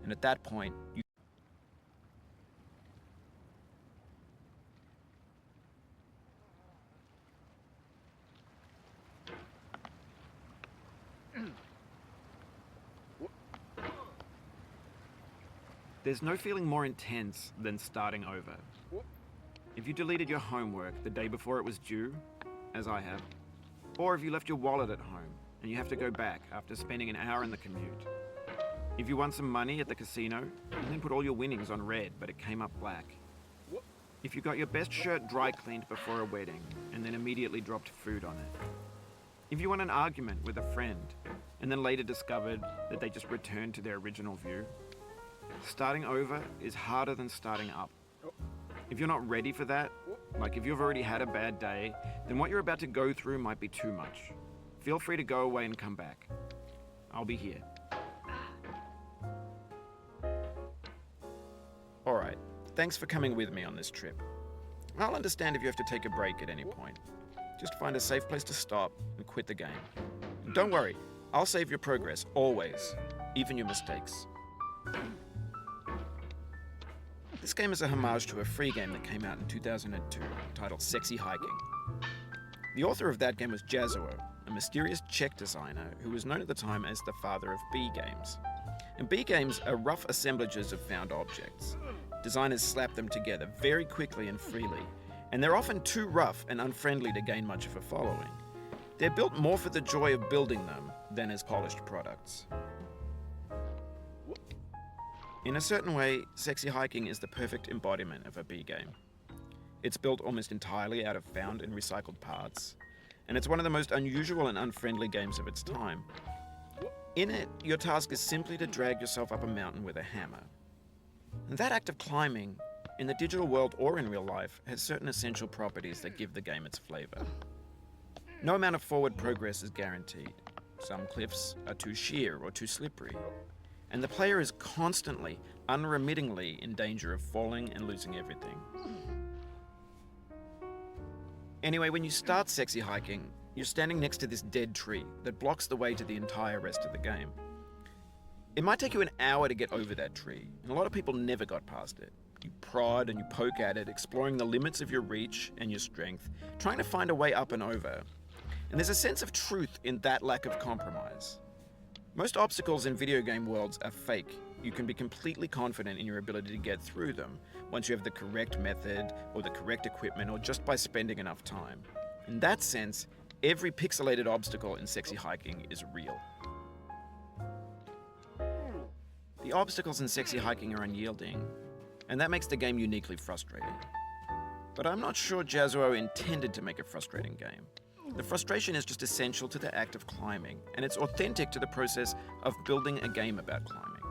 And at that point, there's no feeling more intense than starting over. If you deleted your homework the day before it was due, as I have, or if you left your wallet at home and you have to go back after spending an hour in the commute. If you won some money at the casino and then put all your winnings on red but it came up black. If you got your best shirt dry cleaned before a wedding and then immediately dropped food on it. If you won an argument with a friend and then later discovered that they just returned to their original view. Starting over is harder than starting up. If you're not ready for that, like if you've already had a bad day, then what you're about to go through might be too much. Feel free to go away and come back. I'll be here. Alright, thanks for coming with me on this trip. I'll understand if you have to take a break at any point. Just find a safe place to stop and quit the game. Don't worry, I'll save your progress, always, even your mistakes. This game is a homage to a free game that came out in 2002, titled Sexy Hiking. The author of that game was Jazuo, a mysterious Czech designer who was known at the time as the father of B games. And B games are rough assemblages of found objects. Designers slap them together very quickly and freely, and they're often too rough and unfriendly to gain much of a following. They're built more for the joy of building them than as polished products. In a certain way, Sexy Hiking is the perfect embodiment of a B game. It's built almost entirely out of found and recycled parts, and it's one of the most unusual and unfriendly games of its time. In it, your task is simply to drag yourself up a mountain with a hammer. And that act of climbing, in the digital world or in real life, has certain essential properties that give the game its flavor. No amount of forward progress is guaranteed. Some cliffs are too sheer or too slippery. And the player is constantly, unremittingly in danger of falling and losing everything. Anyway, when you start Sexy Hiking, you're standing next to this dead tree that blocks the way to the entire rest of the game. It might take you an hour to get over that tree, and a lot of people never got past it. You prod and you poke at it, exploring the limits of your reach and your strength, trying to find a way up and over. And there's a sense of truth in that lack of compromise. Most obstacles in video game worlds are fake. You can be completely confident in your ability to get through them once you have the correct method or the correct equipment or just by spending enough time. In that sense, every pixelated obstacle in Sexy Hiking is real. The obstacles in Sexy Hiking are unyielding, and that makes the game uniquely frustrating. But I'm not sure Jazuo intended to make a frustrating game. The frustration is just essential to the act of climbing, and it's authentic to the process of building a game about climbing.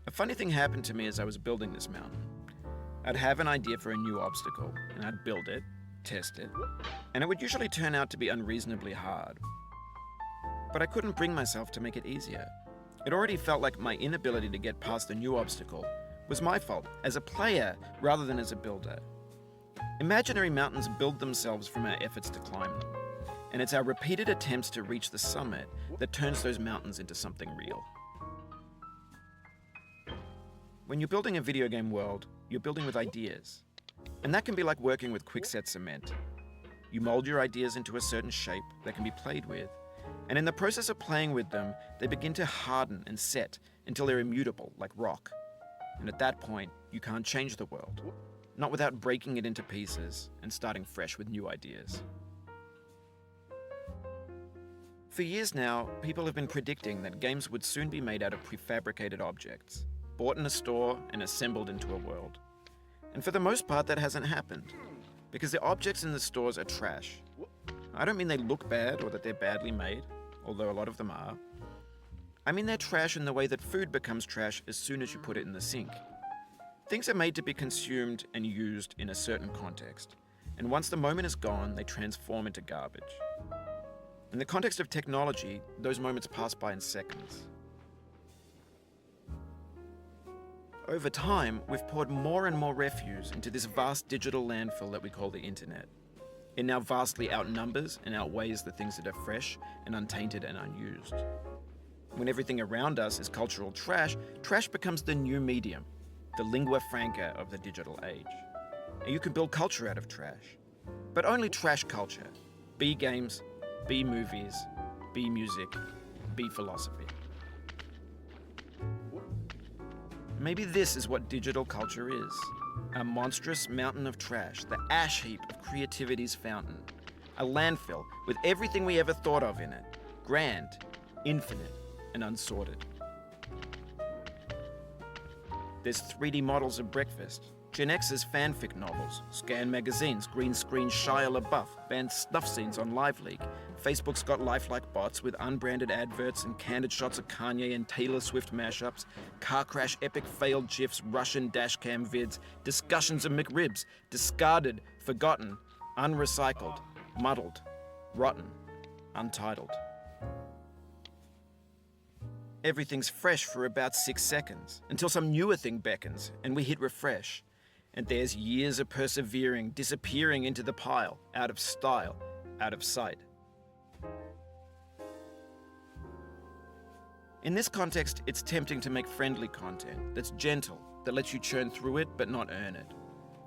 A funny thing happened to me as I was building this mountain. I'd have an idea for a new obstacle, and I'd build it, test it, and it would usually turn out to be unreasonably hard. But I couldn't bring myself to make it easier. It already felt like my inability to get past the new obstacle was my fault as a player rather than as a builder. Imaginary mountains build themselves from our efforts to climb them, and it's our repeated attempts to reach the summit that turns those mountains into something real. When you're building a video game world, you're building with ideas, and that can be like working with quickset cement. You mold your ideas into a certain shape that can be played with, and in the process of playing with them, they begin to harden and set until they're immutable, like rock. And at that point, you can't change the world. Not without breaking it into pieces and starting fresh with new ideas. For years now, people have been predicting that games would soon be made out of prefabricated objects, bought in a store and assembled into a world. And for the most part, that hasn't happened, because the objects in the stores are trash. I don't mean they look bad or that they're badly made, although a lot of them are. I mean they're trash in the way that food becomes trash as soon as you put it in the sink. Things are made to be consumed and used in a certain context, and once the moment is gone, they transform into garbage. In the context of technology, those moments pass by in seconds. Over time, we've poured more and more refuse into this vast digital landfill that we call the internet. It now vastly outnumbers and outweighs the things that are fresh and untainted and unused. When everything around us is cultural trash, trash becomes the new medium, the lingua franca of the digital age. And you can build culture out of trash. But only trash culture. Be games, be movies, be music, be philosophy. Maybe this is what digital culture is. A monstrous mountain of trash, the ash heap of creativity's fountain. A landfill with everything we ever thought of in it. Grand, infinite, and unsorted. There's 3D models of breakfast, Gen X's fanfic novels, scan magazines, green screen Shia LaBeouf, banned snuff scenes on LiveLeak. Facebook's got lifelike bots with unbranded adverts and candid shots of Kanye and Taylor Swift mashups, car crash epic failed GIFs, Russian dashcam vids, discussions of McRibs, discarded, forgotten, unrecycled, muddled, rotten, untitled. Everything's fresh for about 6 seconds, until some newer thing beckons, and we hit refresh. And there's years of persevering, disappearing into the pile, out of style, out of sight. In this context, it's tempting to make friendly content that's gentle, that lets you churn through it but not earn it.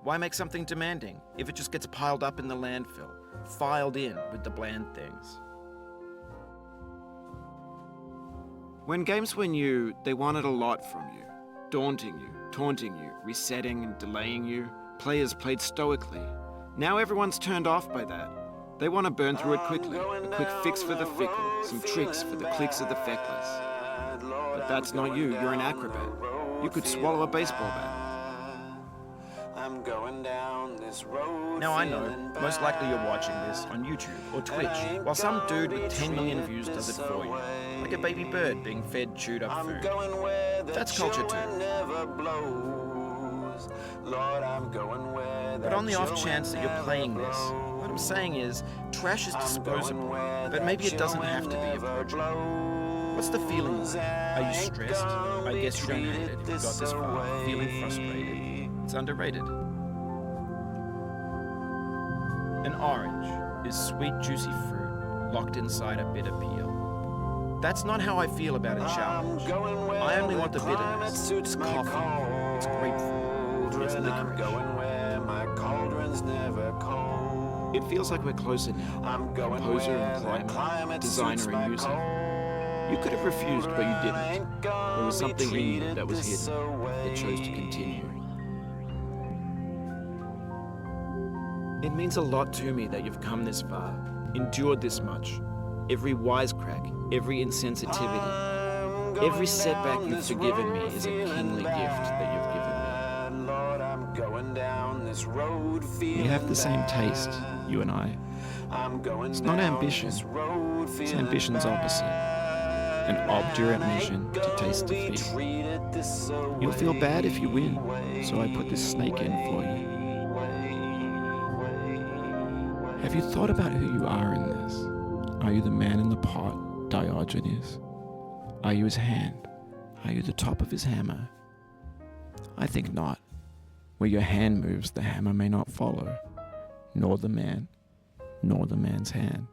Why make something demanding if it just gets piled up in the landfill, filed in with the bland things? When games were new, they wanted a lot from you. Daunting you, taunting you, resetting and delaying you. Players played stoically. Now everyone's turned off by that. They want to burn through it quickly, a quick fix for the fickle, some tricks for the clicks of the feckless. But that's not you, you're an acrobat. You could swallow a baseball bat. Now I know, most likely you're watching this on YouTube or Twitch, while some dude with 10 million views does it for you, like a baby bird being fed chewed up food. That's culture too. But on the off chance that you're playing this, what I'm saying is, trash is disposable, but maybe it doesn't have to be a project. What's the feeling like? Are you stressed? I guess you don't hate it if you got this far, feeling frustrated. It's underrated. An orange is sweet, juicy fruit locked inside a bitter peel. That's not how I feel about a challenge. I only want the bitterness. It's coffee, it's grapefruit, it's licorice. It feels like we're closer now. Composer and climate, designer and user. You could have refused, but you didn't. There was something in you that was hidden, that chose to continue. It means a lot to me that you've come this far, endured this much. Every wisecrack, every insensitivity, every setback you've forgiven me is a kingly gift that you've given me. We have the same taste, you and I. It's not ambition, it's ambition's opposite. An obdurate mission to taste defeat. You'll feel bad if you win, so I put this snake in for you. Have you thought about who you are in this? Are you the man in the pot, Diogenes? Are you his hand? Are you the top of his hammer? I think not. Where your hand moves, the hammer may not follow, nor the man, nor the man's hand.